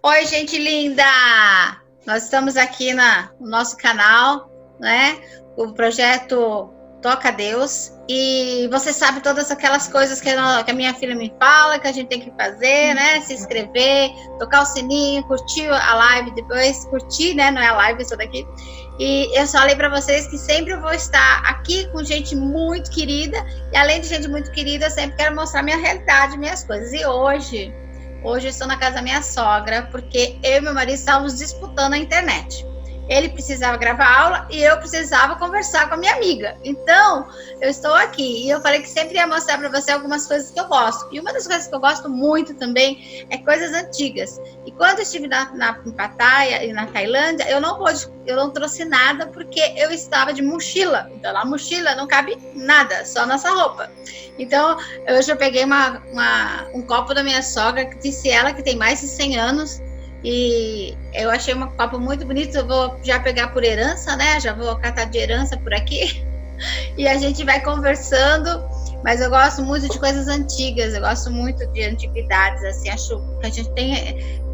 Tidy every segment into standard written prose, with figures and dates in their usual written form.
Oi, gente linda! Nós estamos aqui no nosso canal, né? O projeto Toca Deus. E você sabe todas aquelas coisas que a minha filha me fala, que a gente tem que fazer, né? Se inscrever, tocar o sininho, curtir a live depois, curtir, né? Não é a live, isso daqui. E eu falei para vocês que sempre eu vou estar aqui com gente muito querida. E além de gente muito querida, eu sempre quero mostrar minha realidade, minhas coisas. E hoje eu estou na casa da minha sogra, porque eu e meu marido estávamos disputando a internet. Ele precisava gravar aula e eu precisava conversar com a minha amiga. Então, eu estou aqui. E eu falei que sempre ia mostrar para você algumas coisas que eu gosto. E uma das coisas que eu gosto muito também é coisas antigas. E quando eu estive em Pattaya e na Tailândia, eu não trouxe nada porque eu estava de mochila. Então, na mochila não cabe nada, só nossa roupa. Então, hoje eu peguei um copo da minha sogra, que disse ela que tem mais de 100 anos, e eu achei um copo muito bonito. Eu vou já pegar por herança, né? Já vou catar de herança por aqui. E a gente vai conversando, mas eu gosto muito de coisas antigas, eu gosto muito de antiguidades, assim, acho que a gente tem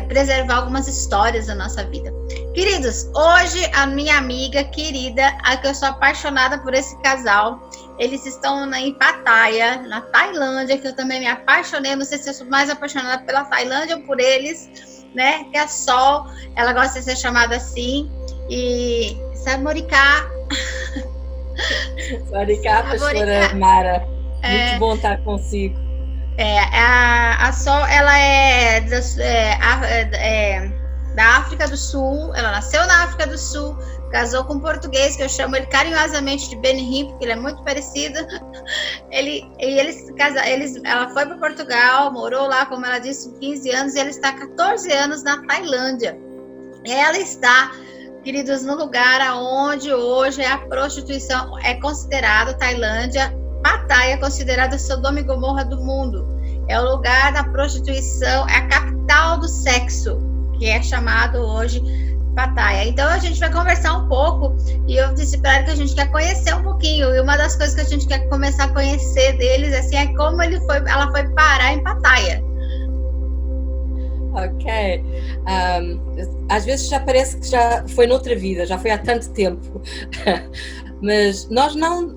preservar algumas histórias da nossa vida. Queridos, hoje a minha amiga querida, a que eu sou apaixonada por esse casal, eles estão em Pattaya, na Tailândia, que eu também me apaixonei, não sei se eu sou mais apaixonada pela Tailândia ou por eles, né, que a Sol, ela gosta de ser chamada assim, e Sarmoricá. Sarmoricá, pastora Mara, muito bom estar consigo. A Sol, ela é da África do Sul, ela nasceu na África do Sul, casou com um português, que eu chamo ele carinhosamente de Benihim, porque ele é muito parecido. Ela foi para Portugal, morou lá, como ela disse, 15 anos, e ela está há 14 anos na Tailândia. Ela está, queridos, no lugar onde hoje a prostituição é considerada, Tailândia, Pattaya é considerada Sodoma e Gomorra do mundo. É o lugar da prostituição, é a capital do sexo, que é chamado hoje Pattaya. Então a gente vai conversar um pouco, e eu disse para ela que a gente quer conhecer um pouquinho, e uma das coisas que a gente quer começar a conhecer deles assim, é como ela foi parar em Pattaya. Ok. Às vezes já parece que já foi noutra vida, já foi há tanto tempo. Mas nós não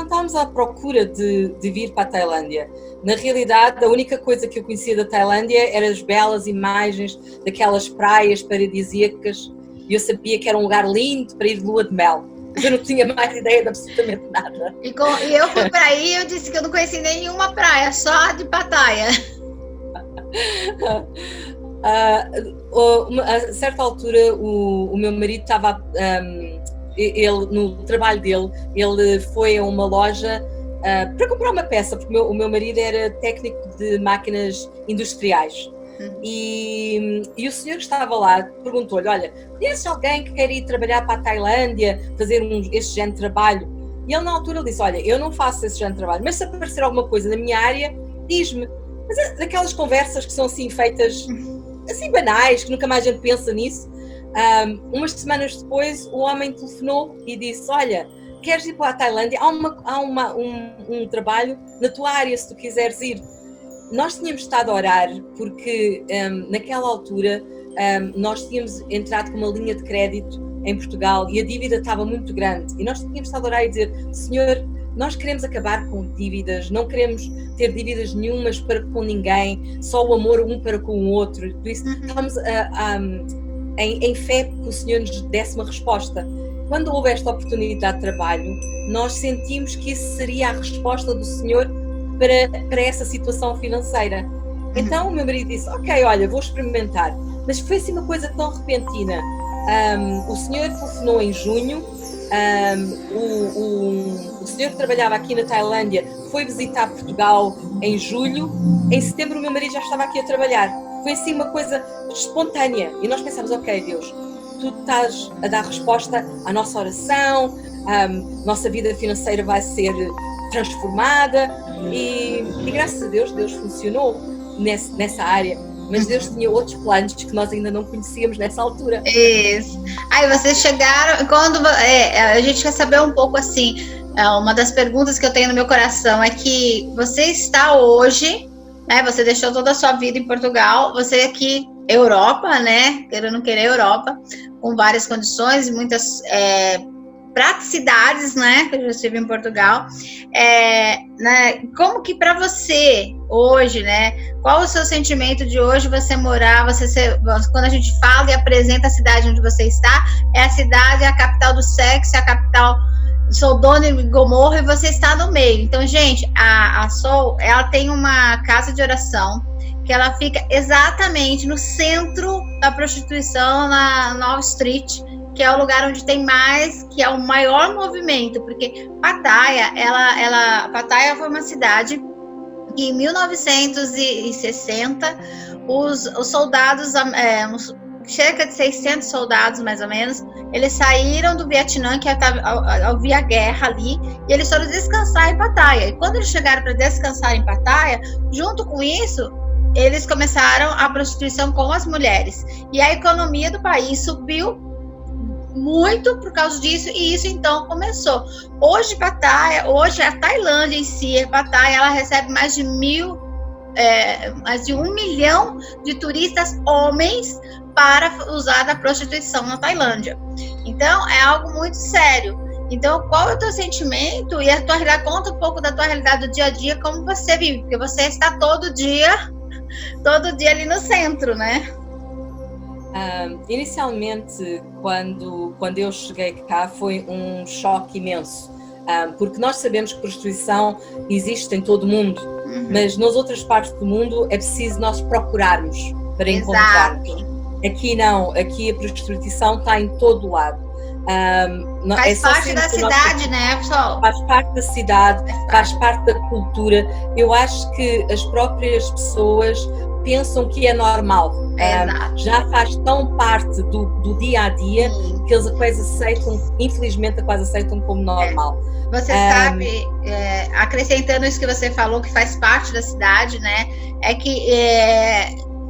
estávamos à procura de vir para a Tailândia. Na realidade, a única coisa que eu conhecia da Tailândia eram as belas imagens daquelas praias paradisíacas, e eu sabia que era um lugar lindo para ir de lua de mel. Mas eu não tinha mais ideia de absolutamente nada. E eu fui para aí e eu disse que eu não conheci nenhuma praia, só a de Pattaya. A certa altura, o meu marido estava... ele, no trabalho dele, ele foi a uma loja para comprar uma peça, porque o meu marido era técnico de máquinas industriais. E o senhor que estava lá perguntou-lhe: olha, conheces alguém que quer ir trabalhar para a Tailândia, fazer este género de trabalho? E ele na altura disse: olha, eu não faço esse género de trabalho, mas se aparecer alguma coisa na minha área, diz-me. Mas é daquelas conversas que são assim feitas, assim banais, que nunca mais a gente pensa nisso. Umas semanas depois o homem telefonou e disse: olha, queres ir para a Tailândia? Há um trabalho na tua área, se tu quiseres ir. Nós tínhamos estado a orar porque naquela altura nós tínhamos entrado com uma linha de crédito em Portugal e a dívida estava muito grande, e nós tínhamos estado a orar e dizer: Senhor, nós queremos acabar com dívidas, não queremos ter dívidas nenhumas para com ninguém, só o amor um para com o outro. Por isso estávamos em fé que o Senhor nos desse uma resposta. Quando houve esta oportunidade de trabalho, nós sentimos que isso seria a resposta do Senhor para essa situação financeira. Então o meu marido disse: ok, olha, vou experimentar. Mas foi assim uma coisa tão repentina. O Senhor telefonou em junho, o senhor que trabalhava aqui na Tailândia foi visitar Portugal em julho. Em setembro o meu marido já estava aqui a trabalhar. Foi assim uma coisa espontânea, e nós pensámos: ok, Deus, tu estás a dar resposta à nossa oração, nossa vida financeira vai ser transformada, e graças a Deus, Deus funcionou nessa área, mas Deus tinha outros planos que nós ainda não conhecíamos nessa altura. Isso. Aí vocês chegaram, a gente quer saber um pouco assim, uma das perguntas que eu tenho no meu coração é que você está hoje, né, você deixou toda a sua vida em Portugal, você aqui Europa, né? Querendo querer Europa, com várias condições, muitas praticidades, né? Que eu já estive em Portugal. Né? Como que para você hoje, né? Qual o seu sentimento de hoje você morar? Quando a gente fala e apresenta a cidade onde você está, é a cidade, é a capital do sexo, é a capital Sodoma e Gomorra, e você está no meio. Então, gente, a Sol, ela tem uma casa de oração que ela fica exatamente no centro da prostituição, na Nova Street, que é o lugar onde tem mais, que é o maior movimento, porque Pattaya, Pattaya foi uma cidade que em 1960 os soldados, cerca de 600 soldados mais ou menos, eles saíram do Vietnã, que havia guerra ali, e eles foram descansar em Pattaya. E quando eles chegaram para descansar em Pattaya, junto com isso, eles começaram a prostituição com as mulheres. E a economia do país subiu muito por causa disso, e isso então começou. Hoje a Tailândia em si, Pattaya, ela recebe mais de 1 milhão de turistas homens para usar da prostituição na Tailândia. Então, é algo muito sério. Então, qual é o teu sentimento e a tua realidade? Conta um pouco da tua realidade do dia a dia, como você vive, porque você está todo dia ali no centro, né? Inicialmente, quando eu cheguei cá, foi um choque imenso, porque nós sabemos que prostituição existe em todo o mundo, mas nas outras partes do mundo é preciso nós procurarmos para encontrarmos. Aqui não, aqui a prostituição está em todo o lado. Faz parte da cidade, né, pessoal? Faz parte da cidade, faz parte da cultura. Eu acho que as próprias pessoas pensam que é normal. Já faz tão parte do dia a dia que eles quase aceitam, infelizmente quase aceitam como normal. Você sabe, acrescentando isso que você falou, que faz parte da cidade, né? É que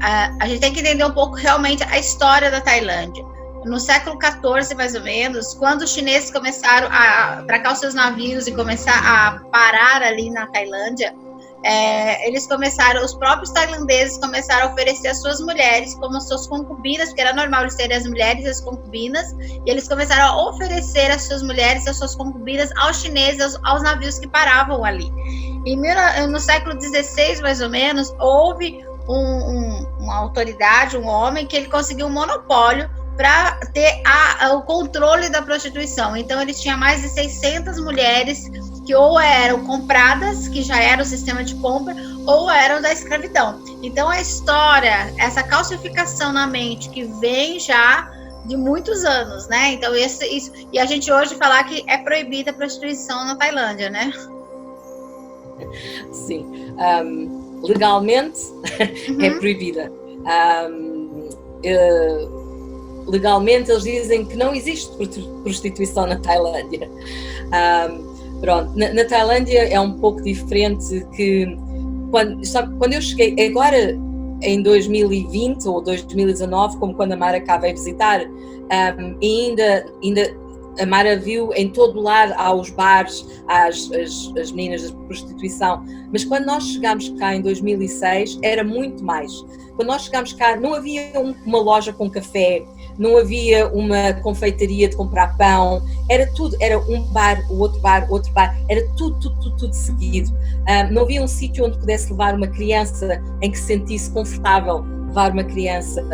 a gente tem que entender um pouco realmente a história da Tailândia. No século XIV, mais ou menos, quando os chineses começaram a atracar os seus navios e começar a parar ali na Tailândia, os próprios tailandeses começaram a oferecer as suas mulheres como as suas concubinas, porque era normal eles terem as mulheres e as concubinas, e eles começaram a oferecer as suas mulheres e as suas concubinas aos chineses, aos navios que paravam ali. E no século XVI, mais ou menos, houve uma autoridade, um homem, que ele conseguiu um monopólio para ter o controle da prostituição. Então, ele tinha mais de 600 mulheres que ou eram compradas, que já era o sistema de compra, ou eram da escravidão. Então, a história, essa calcificação na mente que vem já de muitos anos, né? Então, isso, e a gente hoje falar que é proibida a prostituição na Tailândia, né? Sim. Legalmente é proibida. Legalmente eles dizem que não existe prostituição na Tailândia. Pronto, na Tailândia é um pouco diferente, que quando eu cheguei, agora em 2020 ou 2019, como quando a Mara cá veio visitar, ainda a Mara viu em todo lado, aos bares, as meninas da prostituição, mas quando nós chegámos cá em 2006 era muito mais. Quando nós chegámos cá não havia uma loja com café, não havia uma confeitaria de comprar pão, era tudo, era um bar, outro bar, era tudo seguido. Não havia um sítio onde pudesse levar uma criança, em que se sentisse confortável levar uma criança.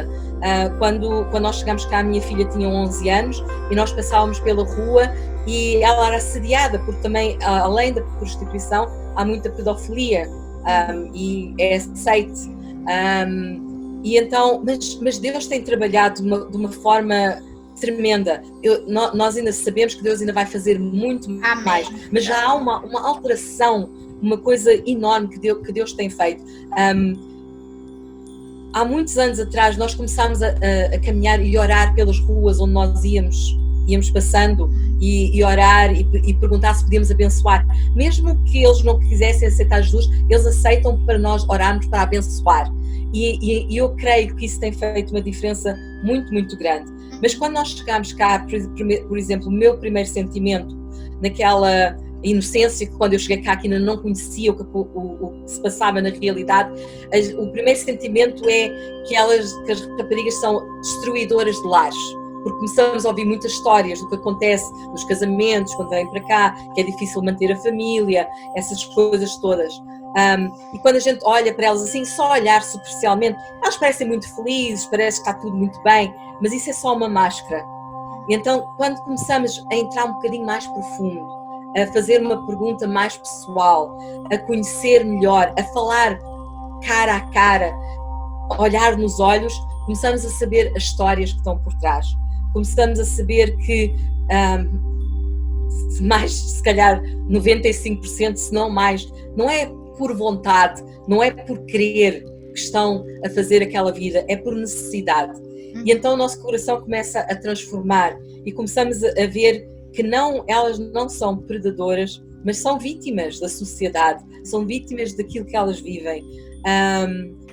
Quando nós chegámos cá, a minha filha tinha 11 anos e nós passávamos pela rua e ela era assediada, porque também, além da prostituição, há muita pedofilia e é aceite. E então, mas Deus tem trabalhado de uma forma tremenda. Nós ainda sabemos que Deus ainda vai fazer muito mais, mas já há uma alteração, uma coisa enorme que Deus tem feito. Há muitos anos atrás nós começámos a caminhar e orar pelas ruas onde nós íamos passando e orar e perguntar se podíamos abençoar. Mesmo que eles não quisessem aceitar Jesus, eles aceitam para nós orarmos para abençoar. E eu creio que isso tem feito uma diferença muito, muito grande. Mas quando nós chegámos cá, por exemplo, o meu primeiro sentimento naquela inocência, que quando eu cheguei cá que ainda não conhecia o que se passava na realidade. O primeiro sentimento é que as raparigas são destruidoras de lares, porque começamos a ouvir muitas histórias do que acontece nos casamentos, quando vêm para cá, que é difícil manter a família, essas coisas todas. E quando a gente olha para elas assim, só olhar superficialmente, elas parecem muito felizes, parece que está tudo muito bem, mas isso é só uma máscara. E então, quando começamos a entrar um bocadinho mais profundo, a fazer uma pergunta mais pessoal, a conhecer melhor, a falar cara a cara, a olhar nos olhos, começamos a saber as histórias que estão por trás. Começamos a saber que se calhar 95%, se não mais, não é por vontade, não é por querer que estão a fazer aquela vida, é por necessidade. E então o nosso coração começa a transformar e começamos a ver que elas não são predadoras, mas são vítimas da sociedade, são vítimas daquilo que elas vivem.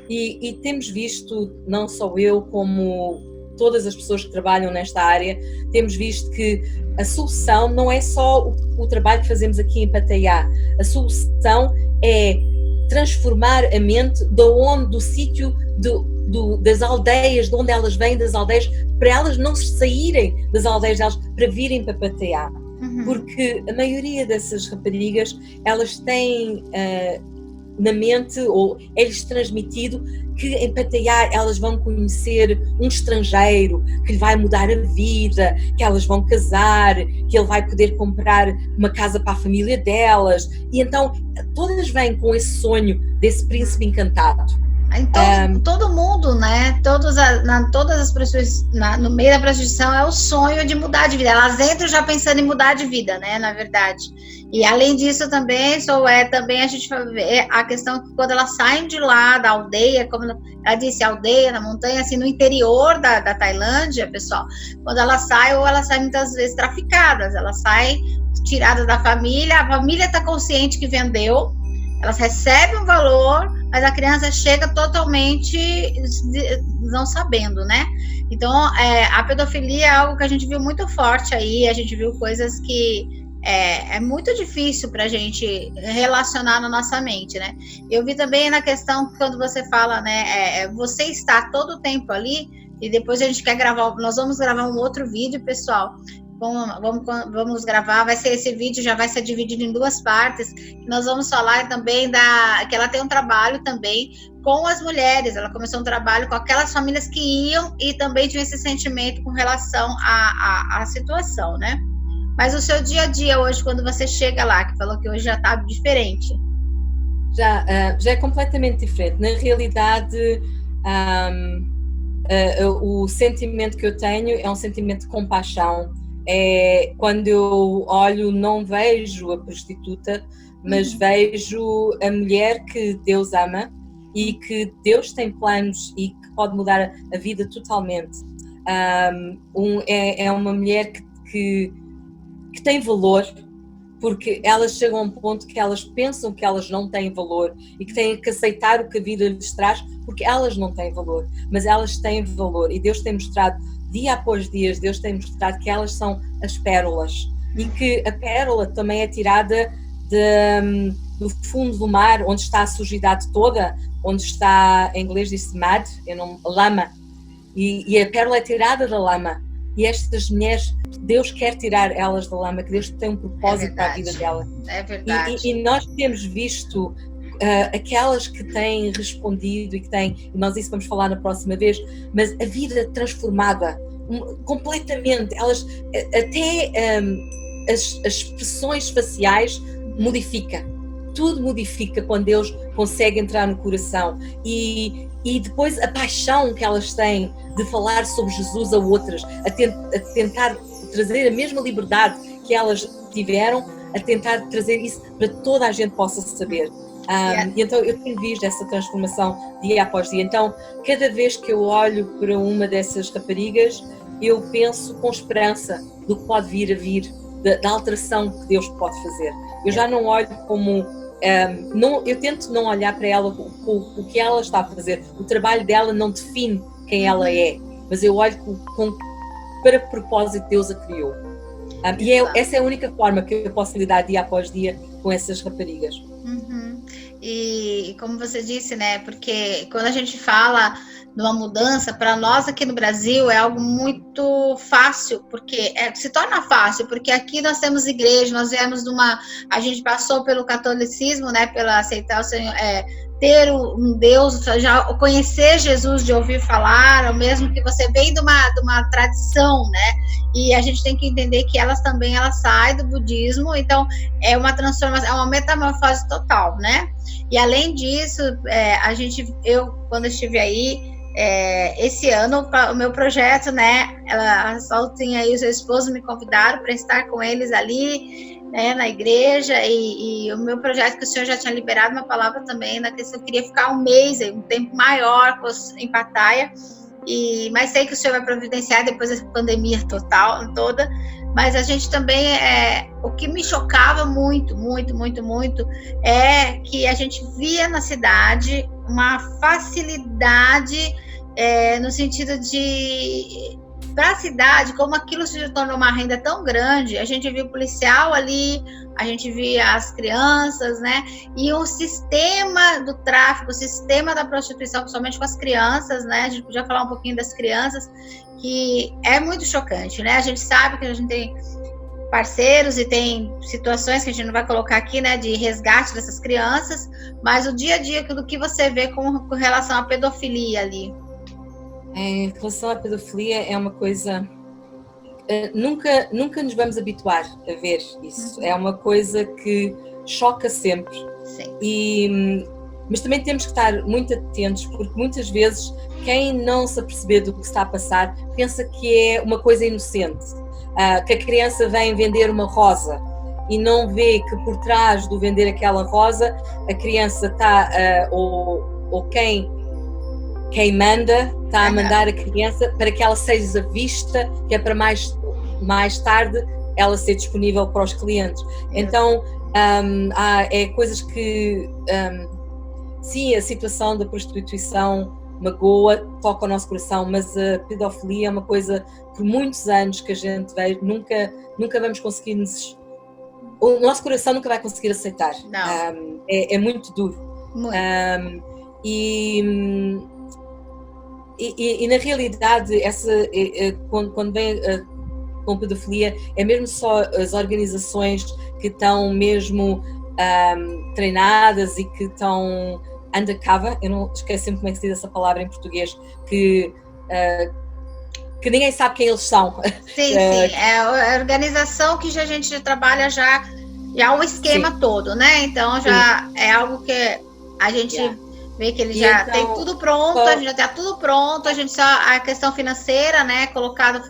E temos visto, não só eu, como todas as pessoas que trabalham nesta área, temos visto que a solução não é só o trabalho que fazemos aqui em Pattaya. A solução é transformar a mente do sítio das aldeias, de onde elas vêm, das aldeias, para elas não saírem das aldeias delas, para virem para Pattaya. Porque a maioria dessas raparigas, elas têm na mente, ou é-lhes transmitido, que em Pattaya elas vão conhecer um estrangeiro que lhe vai mudar a vida, que elas vão casar, que ele vai poder comprar uma casa para a família delas, e então todas vêm com esse sonho desse príncipe encantado. Então, todo mundo, né? Todas as pessoas no meio da prostituição é o sonho de mudar de vida. Elas entram já pensando em mudar de vida, né? Na verdade. E além disso também, também a gente vê a questão que quando elas saem de lá, da aldeia, como ela disse, aldeia, na montanha, assim, no interior da Tailândia, pessoal, quando elas saem, ou elas saem muitas vezes traficadas, elas saem tiradas da família, a família está consciente que vendeu, elas recebem um valor, mas a criança chega totalmente não sabendo, né? Então, a pedofilia é algo que a gente viu muito forte aí, a gente viu coisas que é muito difícil para a gente relacionar na nossa mente, né? Eu vi também na questão, quando você fala, né, você está todo o tempo ali, e depois a gente quer gravar, nós vamos gravar um outro vídeo, pessoal. Vamos gravar, esse vídeo já vai ser dividido em 2 partes. Nós vamos falar também que ela tem um trabalho também com as mulheres. Ela começou um trabalho com aquelas famílias que iam e também tinham esse sentimento com relação à situação, né? Mas o seu dia a dia hoje, quando você chega lá, que falou que hoje já está diferente. Já é completamente diferente. Na realidade, o sentimento que eu tenho é um sentimento de compaixão. Quando eu olho, não vejo a prostituta, mas vejo a mulher que Deus ama e que Deus tem planos e que pode mudar a vida totalmente. É uma mulher que tem valor, porque elas chegam a um ponto que elas pensam que elas não têm valor e que têm que aceitar o que a vida lhes traz, porque elas não têm valor, mas elas têm valor, e Deus tem mostrado, dia após dia, Deus tem mostrado que elas são as pérolas, e que a pérola também é tirada do fundo do mar, onde está a sujidade toda, onde está, em inglês diz-se mud, lama, e a pérola é tirada da lama. E estas mulheres, Deus quer tirar elas da lama, que Deus tem um propósito para a vida delas. É verdade. E nós temos visto aquelas que têm respondido e nós isso vamos falar na próxima vez, mas a vida transformada completamente, elas até as expressões faciais tudo modifica quando Deus consegue entrar no coração, e depois a paixão que elas têm de falar sobre Jesus a outras, a tentar trazer a mesma liberdade que elas tiveram, a tentar trazer isso para toda a gente possa saber. E então eu tenho visto essa transformação dia após dia. Então, cada vez que eu olho para uma dessas raparigas, eu penso com esperança do que pode vir, da alteração que Deus pode fazer. Eu já não olho como... eu tento não olhar para ela o que ela está a fazer. O trabalho dela não define quem ela é, mas eu olho para o propósito que Deus a criou. Essa é a única forma que eu posso lidar dia após dia com essas raparigas. E como você disse, né, porque quando a gente fala de uma mudança, para nós aqui no Brasil é algo muito fácil, porque se torna fácil, porque aqui nós temos igreja, nós viemos a gente passou pelo catolicismo, né, pela aceitar o Senhor, ter um Deus, já conhecer Jesus de ouvir falar, ou mesmo que você vem de uma tradição, né, e a gente tem que entender que ela sai do budismo, então é uma transformação, é uma metamorfose total, né, e além disso, eu quando estive aí, esse ano, o meu projeto, né, a Saltinha e o seu esposo me convidaram para estar com eles ali, né, na igreja, e o meu projeto, que o senhor já tinha liberado uma palavra também, na questão, eu queria ficar um mês, um tempo maior em Pattaya, mas sei que o senhor vai providenciar depois dessa pandemia toda, mas a gente também, o que me chocava muito, muito, muito, muito, é que a gente via na cidade uma facilidade, no sentido de, para a cidade, como aquilo se tornou uma renda tão grande, a gente via o policial ali, a gente via as crianças, né, e o sistema do tráfico, o sistema da prostituição, principalmente com as crianças, né, a gente podia falar um pouquinho das crianças, que é muito chocante, né, a gente sabe que a gente tem parceiros e tem situações que a gente não vai colocar aqui, né, de resgate dessas crianças, mas o dia a dia do que você vê com relação à pedofilia ali. Em relação à pedofilia, é uma coisa... Nunca nos vamos habituar a ver isso. É uma coisa que choca sempre. Sim. Mas também temos que estar muito atentos, porque muitas vezes quem não se aperceber do que está a passar pensa que é uma coisa inocente. Que a criança vem vender uma rosa e não vê que por trás do vender aquela rosa a criança está, ou quem manda está a mandar a criança para que ela seja vista, que é para mais tarde ela ser disponível para os clientes. Então é coisas que sim, a situação da prostituição magoa, toca o nosso coração, mas a pedofilia é uma coisa por muitos anos que a gente vê, nunca vamos conseguir o nosso coração nunca vai conseguir aceitar. É muito duro. Muito. E na realidade quando vem com pedofilia, é mesmo só as organizações que estão mesmo treinadas e que estão undercover, eu não esqueci como é que se diz essa palavra em português, que ninguém sabe quem eles são. Sim, é a organização que a gente trabalha já o esquema sim. todo, né? Então já sim. É algo que a gente vê que ele já então, tem tudo pronto, a gente já tem tudo pronto, a gente só a questão financeira, né? Colocado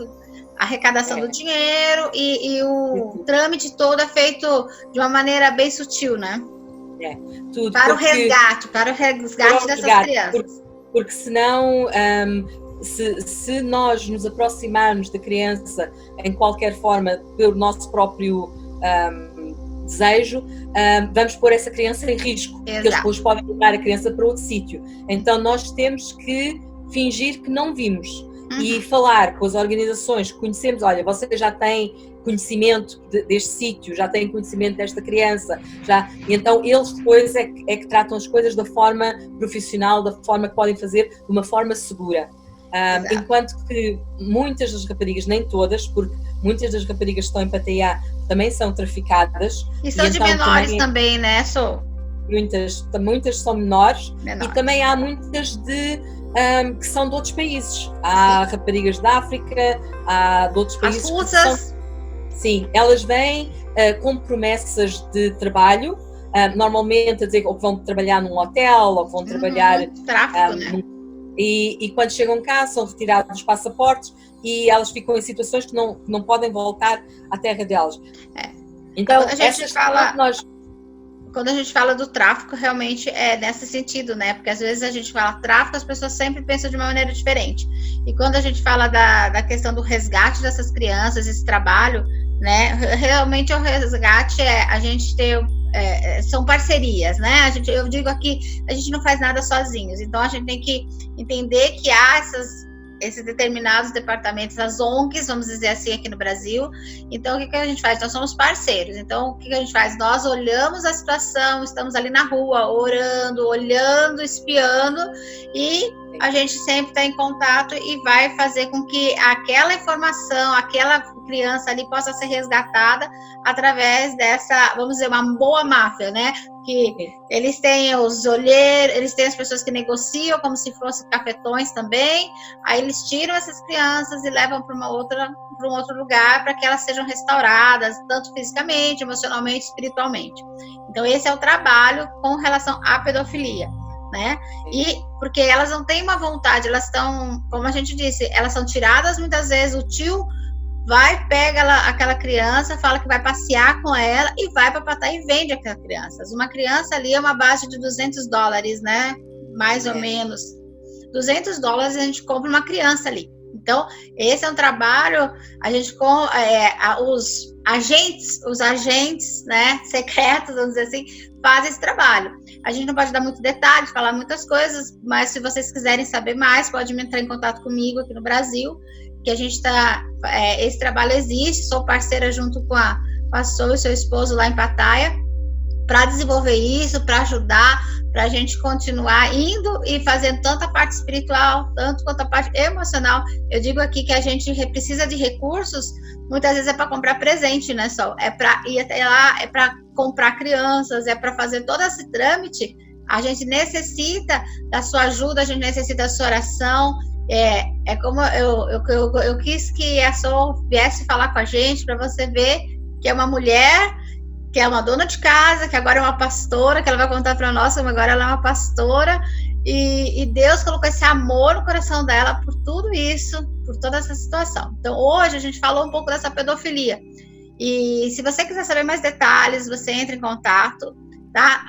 a arrecadação do dinheiro e o trâmite todo é feito de uma maneira bem sutil, né? Tudo para o resgate dessas crianças. Porque senão, se nós nos aproximarmos da criança em qualquer forma pelo nosso próprio desejo, vamos pôr essa criança em risco, porque eles depois podem levar a criança para outro sítio. Então nós temos que fingir que não vimos e falar com as organizações que conhecemos, olha, você já tem conhecimento deste sítio, já têm conhecimento desta criança, e então eles depois é que tratam as coisas da forma profissional, da forma que podem fazer de uma forma segura. Enquanto que muitas das raparigas, nem todas, porque muitas das raparigas que estão em Pattaya também são traficadas. E são de menores também, né? Muitas são menores. E também há muitas que são de outros países. Há raparigas da África, há de outros países. As russas. Sim, elas vêm com promessas de trabalho, normalmente a dizer que vão trabalhar num hotel ou vão trabalhar tráfico, né? E quando chegam cá são retirados os passaportes e elas ficam em situações que não podem voltar à terra delas. Então, quando a gente fala do tráfico, realmente é nesse sentido, né? Porque às vezes a gente fala tráfico, as pessoas sempre pensam de uma maneira diferente. E quando a gente fala da questão do resgate dessas crianças, esse trabalho, né? Realmente o resgate a gente ter são parcerias, né? Eu digo aqui, a gente não faz nada sozinhos, então a gente tem que entender que há esses determinados departamentos, as ONGs, vamos dizer assim, aqui no Brasil. Então, o que a gente faz? Nós somos parceiros. Então, o que a gente faz? Nós olhamos a situação, estamos ali na rua, orando, olhando, espiando, e a gente sempre está em contato e vai fazer com que aquela informação, aquela criança ali possa ser resgatada através dessa, vamos dizer, uma boa máfia, né? Que eles têm os olheiros, eles têm as pessoas que negociam como se fossem cafetões também, aí eles tiram essas crianças e levam para um outro lugar para que elas sejam restauradas, tanto fisicamente, emocionalmente, espiritualmente. Então, esse é o trabalho com relação à pedofilia, né? E porque elas não têm uma vontade, elas estão, como a gente disse, elas são tiradas muitas vezes, o tio vai, pega aquela criança, fala que vai passear com ela e vai para Pattaya e vende aquela criança. Uma criança ali é uma base de $200, né? Mais ou menos. $200 a gente compra uma criança ali. Então, esse é um trabalho, a gente com os agentes, né, secretos, vamos dizer assim, fazem esse trabalho. A gente não pode dar muito detalhe, falar muitas coisas, mas se vocês quiserem saber mais, pode entrar em contato comigo aqui no Brasil, que a gente esse trabalho existe, sou parceira junto com a Sol e seu esposo lá em Pattaya, para desenvolver isso, para ajudar, para a gente continuar indo e fazendo tanto a parte espiritual, tanto quanto a parte emocional. Eu digo aqui que a gente precisa de recursos, muitas vezes é para comprar presente, né, Sol? É para ir até lá, é para comprar crianças, é para fazer todo esse trâmite. A gente necessita da sua ajuda, a gente necessita da sua oração. É como eu quis que a Sol viesse falar com a gente, para você ver que é uma mulher, que é uma dona de casa, que agora é uma pastora, que ela vai contar para nós como agora ela é uma pastora, e Deus colocou esse amor no coração dela por tudo isso, por toda essa situação. Então, hoje a gente falou um pouco dessa pedofilia, e se você quiser saber mais detalhes, você entra em contato, tá?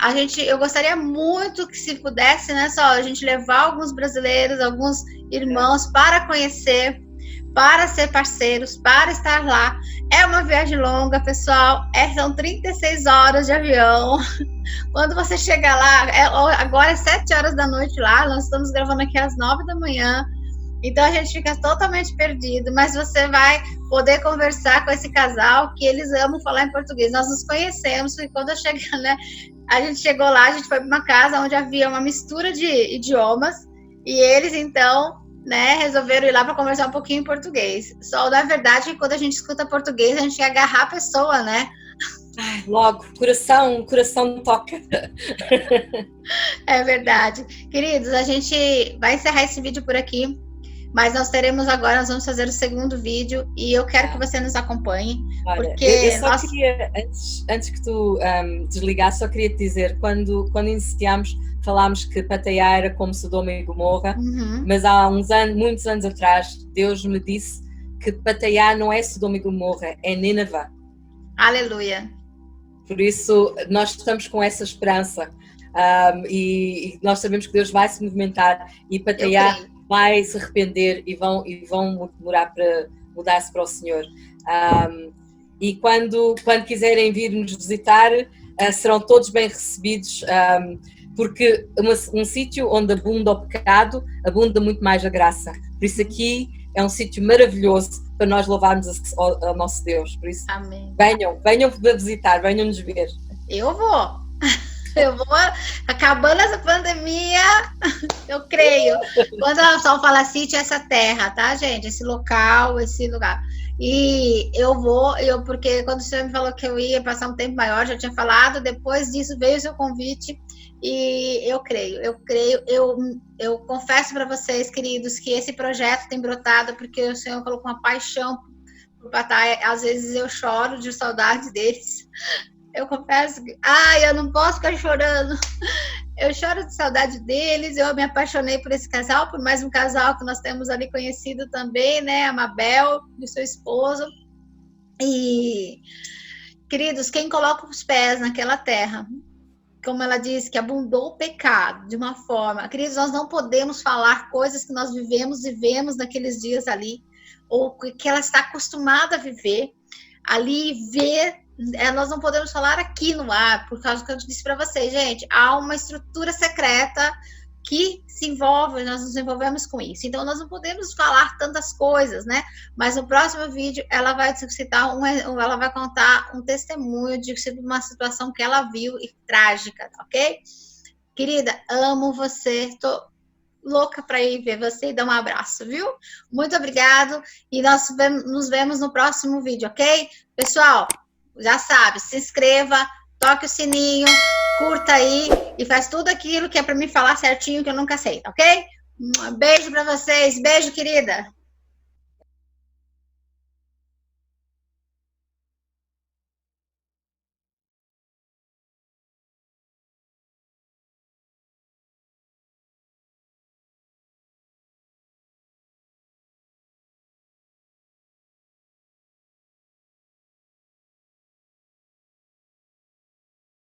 Eu gostaria muito que, se pudesse, né, só a gente levar alguns brasileiros, alguns irmãos para conhecer, para ser parceiros, para estar lá. É uma viagem longa, pessoal, são 36 horas de avião. Quando você chega lá, agora é 7 horas da noite lá, nós estamos gravando aqui às 9 da manhã, então a gente fica totalmente perdido, mas você vai poder conversar com esse casal, que eles amam falar em português. Nós nos conhecemos, e quando eu cheguei, né, a gente chegou lá, a gente foi para uma casa onde havia uma mistura de idiomas, e eles, então, né, resolveram ir lá para conversar um pouquinho em português. Só, na verdade, quando a gente escuta português, a gente quer agarrar a pessoa, né? Logo, coração toca. É verdade. Queridos, a gente vai encerrar esse vídeo por aqui, mas nós vamos fazer o segundo vídeo, e eu quero que você nos acompanhe. Olha, porque eu só queria, antes que tu desligasse, só queria te dizer, quando iniciámos, falámos que Pattaya era como Sodoma e Gomorra, mas há muitos anos atrás, Deus me disse que Pattaya não é Sodoma e Gomorra, é Nínive. Aleluia. Por isso, nós estamos com essa esperança, e nós sabemos que Deus vai se movimentar, e Pattaya vai se arrepender, e vão demorar para mudar-se para o Senhor. E quando quiserem vir nos visitar, serão todos bem recebidos, porque um sítio onde abunda o pecado, abunda muito mais a graça. Por isso aqui é um sítio maravilhoso para nós louvarmos ao nosso Deus. Por isso, amém. Venham visitar, venham nos ver. Eu vou, acabando essa pandemia, eu creio. Quando a Sol fala sítio, é essa terra, tá, gente? Esse local, esse lugar. E porque quando o senhor me falou que eu ia passar um tempo maior, já tinha falado, depois disso veio o seu convite, e eu creio, eu confesso para vocês, queridos, que esse projeto tem brotado porque o Senhor colocou uma paixão por Pattaya. Às vezes eu choro de saudade deles. Eu confesso que, eu não posso ficar chorando. Eu choro de saudade deles. Eu me apaixonei por esse casal, por mais um casal que nós temos ali conhecido também, né? A Mabel e seu esposo. E, queridos, quem coloca os pés naquela terra, como ela disse, que abundou o pecado de uma forma. Queridos, nós não podemos falar coisas que nós vivemos e vemos naqueles dias ali, ou que ela está acostumada a viver ali, nós não podemos falar aqui no ar, por causa que eu disse para vocês, gente, há uma estrutura secreta que se envolve, nós nos envolvemos com isso. Então, nós não podemos falar tantas coisas, né? Mas no próximo vídeo, ela vai citar ela vai contar um testemunho de uma situação que ela viu e trágica, ok? Querida, amo você, tô louca para ir ver você e dar um abraço, viu? Muito obrigado e nós nos vemos no próximo vídeo, ok? Pessoal, já sabe, se inscreva, toque o sininho, curta aí e faz tudo aquilo que é para me falar certinho que eu nunca sei, ok? Um beijo para vocês, beijo, querida!